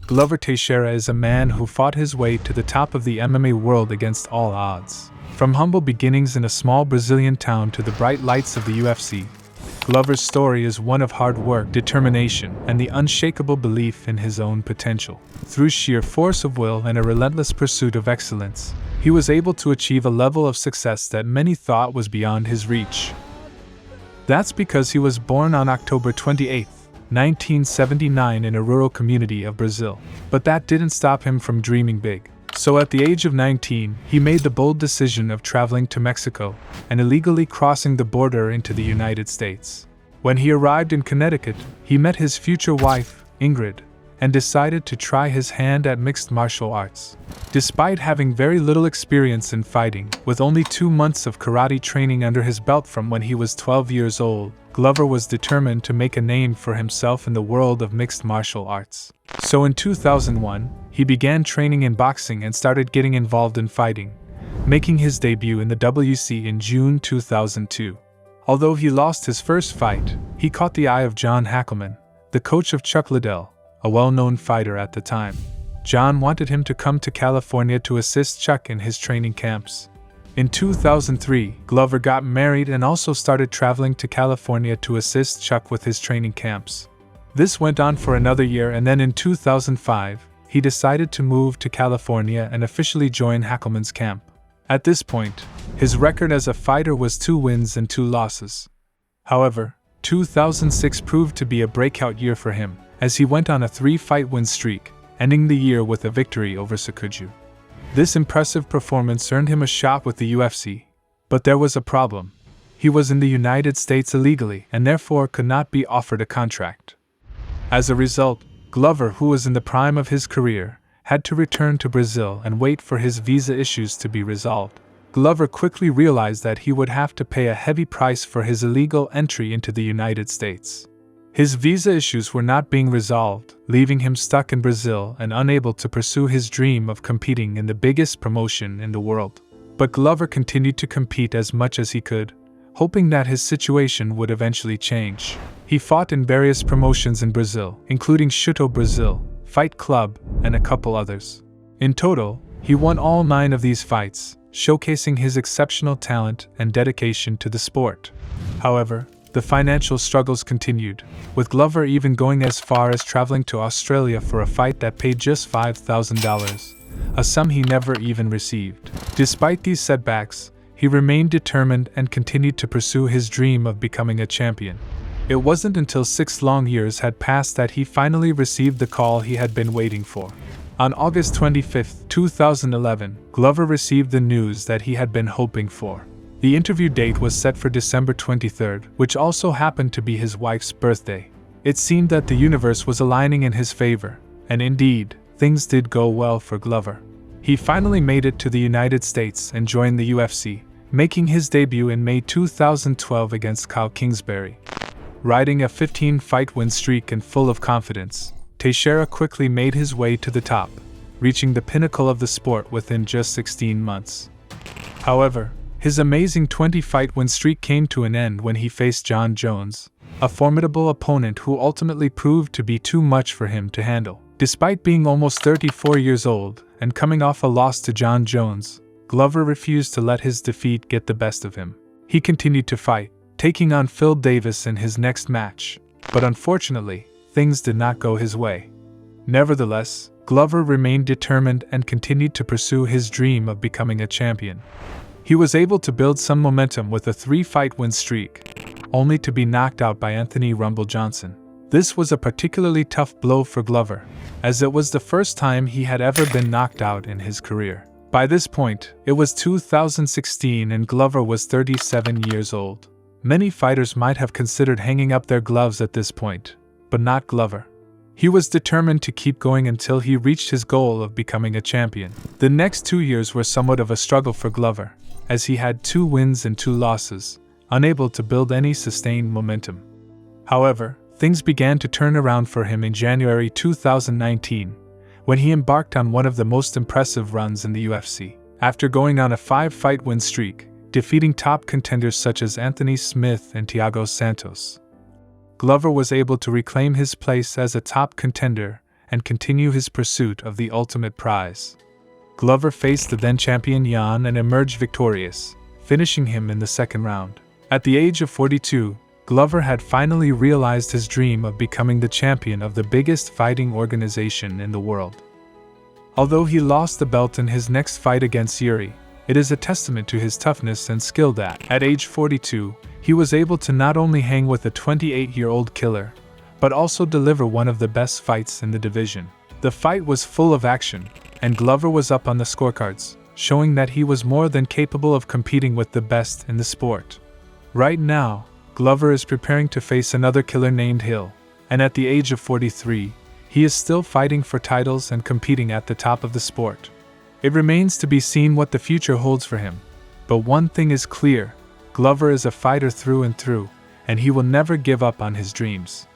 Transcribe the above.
Glover Teixeira is a man who fought his way to the top of the MMA world against all odds. From humble beginnings in a small Brazilian town to the bright lights of the UFC, Glover's story is one of hard work, determination, and the unshakable belief in his own potential. Through sheer force of will and a relentless pursuit of excellence, he was able to achieve a level of success that many thought was beyond his reach. That's because he was born on October 28, 1979 in a rural community of Brazil. But that didn't stop him from dreaming big. So at the age of 19, he made the bold decision of traveling to Mexico and illegally crossing the border into the United States. When he arrived in Connecticut, he met his future wife, Ingrid, and decided to try his hand at mixed martial arts. Despite having very little experience in fighting, with only 2 months of karate training under his belt from when he was 12 years old, Glover was determined to make a name for himself in the world of mixed martial arts. So in 2001, he began training in boxing and started getting involved in fighting, making his debut in the WC in June 2002. Although he lost his first fight, he caught the eye of John Hackleman, the coach of Chuck Liddell, a well-known fighter at the time. John wanted him to come to California to assist Chuck in his training camps. In 2003, Glover got married and also started traveling to California to assist Chuck with his training camps. This went on for another year, and then in 2005, he decided to move to California and officially join Hackleman's camp. At this point, his record as a fighter was 2 wins and 2 losses. However, 2006 proved to be a breakout year for him, as he went on a 3-fight win streak, ending the year with a victory over Sakuju. This impressive performance earned him a shot with the UFC. But there was a problem. He was in the United States illegally and therefore could not be offered a contract. As a result, Glover, who was in the prime of his career, had to return to Brazil and wait for his visa issues to be resolved. Glover quickly realized that he would have to pay a heavy price for his illegal entry into the United States. His visa issues were not being resolved, leaving him stuck in Brazil and unable to pursue his dream of competing in the biggest promotion in the world. But Glover continued to compete as much as he could, hoping that his situation would eventually change. He fought in various promotions in Brazil, including Chuto Brazil, Fight Club, and a couple others. In total, he won all 9 of these fights, showcasing his exceptional talent and dedication to the sport. However, the financial struggles continued, with Glover even going as far as traveling to Australia for a fight that paid just $5,000, a sum he never even received. Despite these setbacks, he remained determined and continued to pursue his dream of becoming a champion. It wasn't until 6 long years had passed that he finally received the call he had been waiting for. On August 25, 2011, Glover received the news that he had been hoping for. The interview date was set for December 23rd, which also happened to be his wife's birthday. It seemed that the universe was aligning in his favor, and indeed, things did go well for Glover. He finally made it to the United States and joined the UFC, making his debut in May 2012 against Kyle Kingsbury. Riding a 15-fight win streak and full of confidence, Teixeira quickly made his way to the top, reaching the pinnacle of the sport within just 16 months. However, his amazing 20-fight win streak came to an end when he faced Jon Jones, a formidable opponent who ultimately proved to be too much for him to handle. Despite being almost 34 years old and coming off a loss to Jon Jones, Glover refused to let his defeat get the best of him. He continued to fight, taking on Phil Davis in his next match, but unfortunately, things did not go his way. Nevertheless, Glover remained determined and continued to pursue his dream of becoming a champion. He was able to build some momentum with a 3-fight win streak, only to be knocked out by Anthony "Rumble" Johnson. This was a particularly tough blow for Glover, as it was the first time he had ever been knocked out in his career. By this point, it was 2016 and Glover was 37 years old. Many fighters might have considered hanging up their gloves at this point, but not Glover. He was determined to keep going until he reached his goal of becoming a champion. The next 2 years were somewhat of a struggle for Glover, as he had 2 wins and 2 losses, unable to build any sustained momentum. However, things began to turn around for him in January 2019, when he embarked on one of the most impressive runs in the UFC. After going on a 5-fight win streak, defeating top contenders such as Anthony Smith and Thiago Santos, Glover was able to reclaim his place as a top contender and continue his pursuit of the ultimate prize. Glover faced the then-champion Jan and emerged victorious, finishing him in the second round. At the age of 42, Glover had finally realized his dream of becoming the champion of the biggest fighting organization in the world. Although he lost the belt in his next fight against Yuri, it is a testament to his toughness and skill that, at age 42, he was able to not only hang with a 28-year-old killer, but also deliver one of the best fights in the division. The fight was full of action, and Glover was up on the scorecards, showing that he was more than capable of competing with the best in the sport. Right now, Glover is preparing to face another killer named Hill, and at the age of 43, he is still fighting for titles and competing at the top of the sport. It remains to be seen what the future holds for him, but one thing is clear: Glover is a fighter through and through, and he will never give up on his dreams.